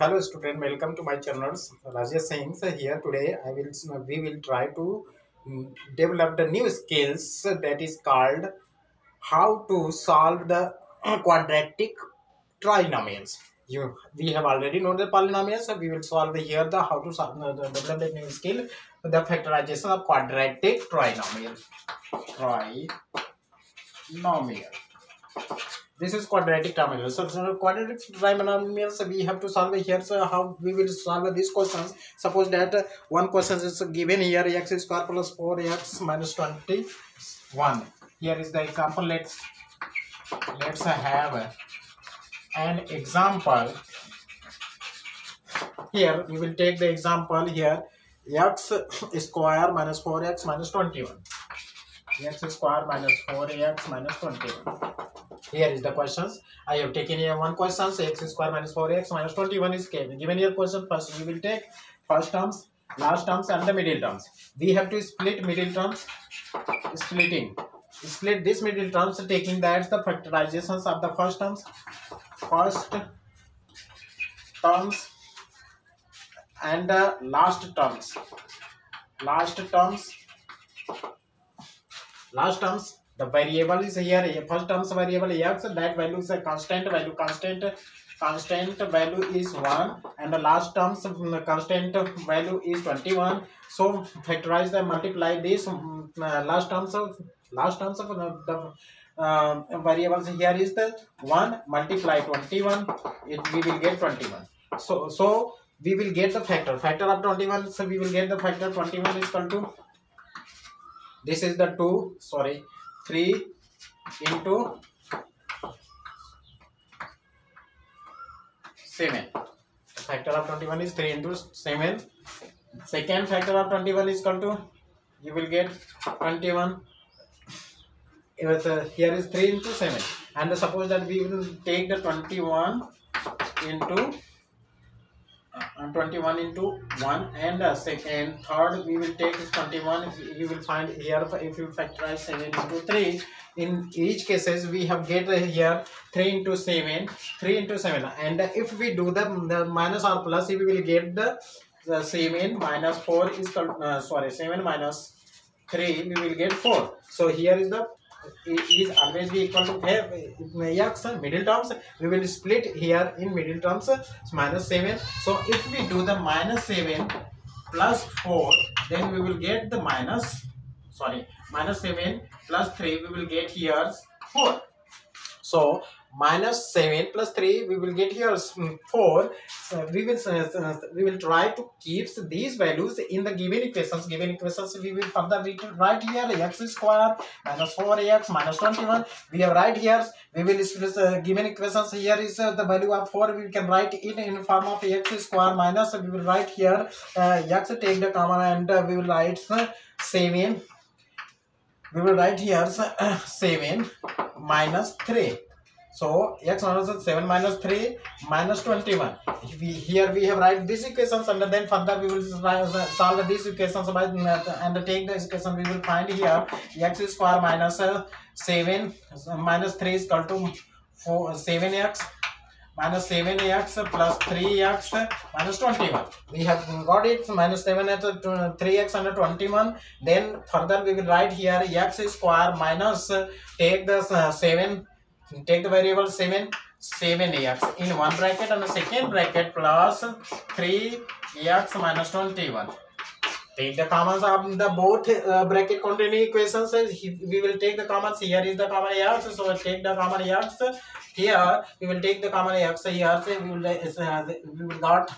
Hello student, welcome to my channel. Rajesh Singh here. Today we will try to develop the new skills that is called how to solve the quadratic trinomials. We have already known the polynomials, so we will solve here the how to solve develop the new skill, the factorization of quadratic trinomial. This is quadratic trinomial. So quadratic trinomials we have to solve here. So how we will solve these questions? Suppose that one question is given here: x square plus 4x minus 21. Here is the example. Let's have an example. Here we will take the example here: x square minus 4x minus 21. X square minus 4x minus 21. Here is the questions. I have taken here one question. So x square minus 4x minus 21 is given here question. First we will take first terms, last terms and the middle terms. We have to split middle terms. Split this middle terms, taking that the factorizations of the first terms and the last terms. The variable is here. First terms variable x, that value is a constant value. Constant value is 1, and the last terms constant value is 21. So factorize the multiply this last terms of the variables. Here is the 1 multiply 21. We will get 21. So we will get the factor of 21. So we will get the factor 21 is equal to, this is the 3 into 7. The factor of 21 is 3 into 7. Second factor of 21 is equal to, you will get 21. Here is 3 into 7. And suppose that we will take the 21 into 1, and second, third we will take is 21. You will find here, if you factorize 7 into 3, in each cases we have get here 3 into 7, and if we do the minus or plus, we will get the 7 minus 4 is 7 minus 3, we will get 4. So here is the is always be equal to x middle terms. We will split here in middle terms minus 7. So if we do the minus 7 plus 4, then we will get the minus 7 plus 3, we will get here 4. So minus 7 plus 3, we will get here 4. We will try to keep these values in the given equations. We will further write here x square minus 4x minus 21. We have write here. We will given equations. Here is the value of 4. We can write it in form of x square minus. We will write here x, take the common, and we will write 7. We will write here 7 minus 3. So x minus 7 minus 3 minus 21. Here we have write these equations, and then further we will solve these equations by and take the equation. We will find here x square minus 7 minus 3 is equal to 7x minus 7x plus 3x minus 21. We have got it, minus 7 at 3x and 21. Then further we will write here x square minus, take the 7, take the variable 7x in one bracket, and the second bracket plus 3x minus 21. Take the commons of the both bracket containing equations. We will take the commons. Here is the common x, so take the common x. Here we will take the common x. Here we will got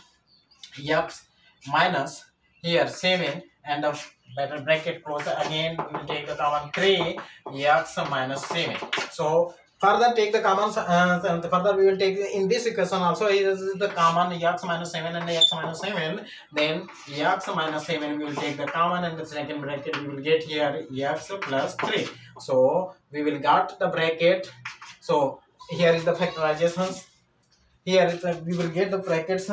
x minus here 7, and the better bracket close again. We will take the common 3x minus 7. So further take the commons, and further we will take in this equation also. Here is the common x minus 7 and x minus 7. Then x minus 7 we will take the common, and the second bracket we will get here x plus 3. So we will got the bracket. So here is the factorizations. Here is we will get the brackets.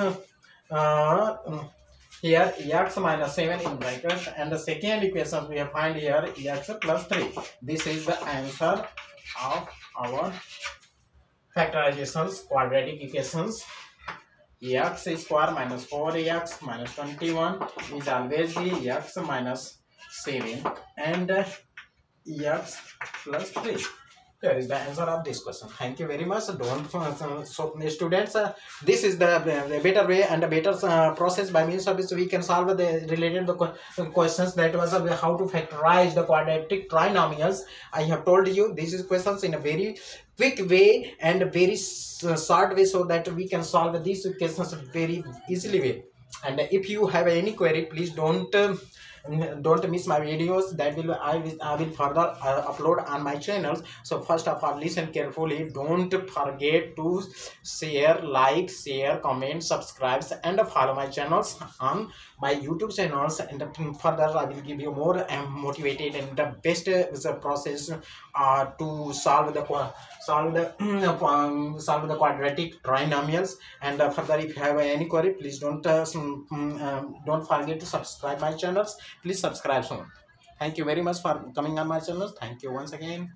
Here x minus 7 in brackets, and the second equation we have find here x plus 3. This is the answer of our factorizations, quadratic equations. x square minus 4x minus 21 is always be x minus 7 and x plus 3. Here is the answer of this question. Thank you very much. Don't so students, this is the better way and the better process by means of which we can solve the related questions. That was how to factorize the quadratic trinomials. I have told you this is questions in a very quick way and very short way, so that we can solve these questions very easily way. And if you have any query, please don't miss my videos. That will I will further upload on my channels. So first of all, listen carefully. Don't forget to share, like, share, comment, subscribe, and follow my channels on my YouTube channels. And further, I will give you more motivated and the best process to solve the quadratic trinomials. And further, if you have any query, please don't forget to subscribe my channels. Please subscribe soon. Thank you very much for coming on my channel. Thank you once again.